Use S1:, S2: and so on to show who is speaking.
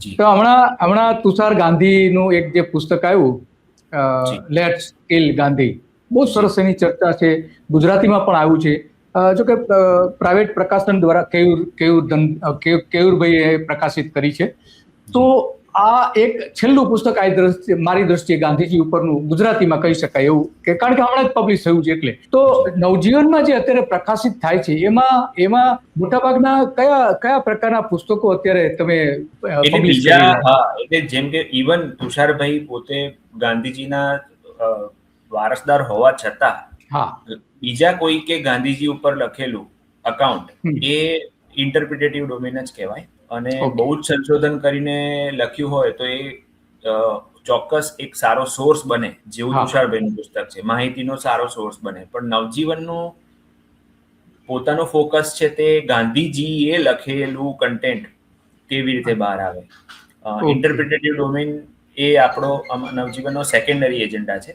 S1: જી
S2: તો હમણાં તુષાર ગાંધીનું એક જે પુસ્તક આવ્યું,
S1: જી
S2: લેટ્સ કિલ ગાંધી, બહુ
S1: જી
S2: સરસ એની ચર્ચા છે. ગુજરાતીમાં પણ આવ્યું છે. જો કે પ્રાઇવેટ પ્રકાશન દ્વારા કેયુરભાઈએ પ્રકાશિત કરી છે. તો
S1: જી
S2: આ એક છેલ્લું પુસ્તક મારી દ્રષ્ટિએ ગાંધીજી ઉપરનું ગુજરાતીમાં કહી શકાય એવું, કે કારણ કે હમણાં જ પબ્લિશ થયું છે એટલે. તો
S1: જી
S2: નવજીવનમાં જે અત્યારે પ્રકાશિત થાય છે એમાં મોટાભાગના કયા પ્રકારના પુસ્તકો અત્યારે તમે
S1: એટલે
S2: પબ્લિશ કરી
S1: બીજા,
S2: રહ્યા છો?
S1: હા, એટલે જેમ કે ઇવન તુષારભાઈ પોતે ગાંધીજીના અ, વારસદાર હોવા છતાં
S2: હા.
S1: બીજા કોઈ કે ગાંધીજી ઉપર લખેલું અકાઉન્ટ
S2: હમ.
S1: એ ઇન્ટરપ્રિટેટિવ ડોમેન જ કહેવાય. અને
S2: ઓકે.
S1: બહુ જ સંશોધન કરીને લખ્યું હોય તો એ અ, ચોક્કસ એક સારો સોર્સ બને, જેવું
S2: હા.
S1: તુષારભાઈનું પુસ્તક છે, માહિતીનો સારો સોર્સ બને. પણ નવજીવનનું પોતાનો ફોકસ છે તે ગાંધીજીએ લખેલું કન્ટેન્ટ કેવી રીતે બહાર આવે.
S2: ઓકે.
S1: ઇન્ટરપ્રિટેટિવ ડોમેન એ આપણો નવજીવનનો સેકન્ડરી એજન્ડા છે.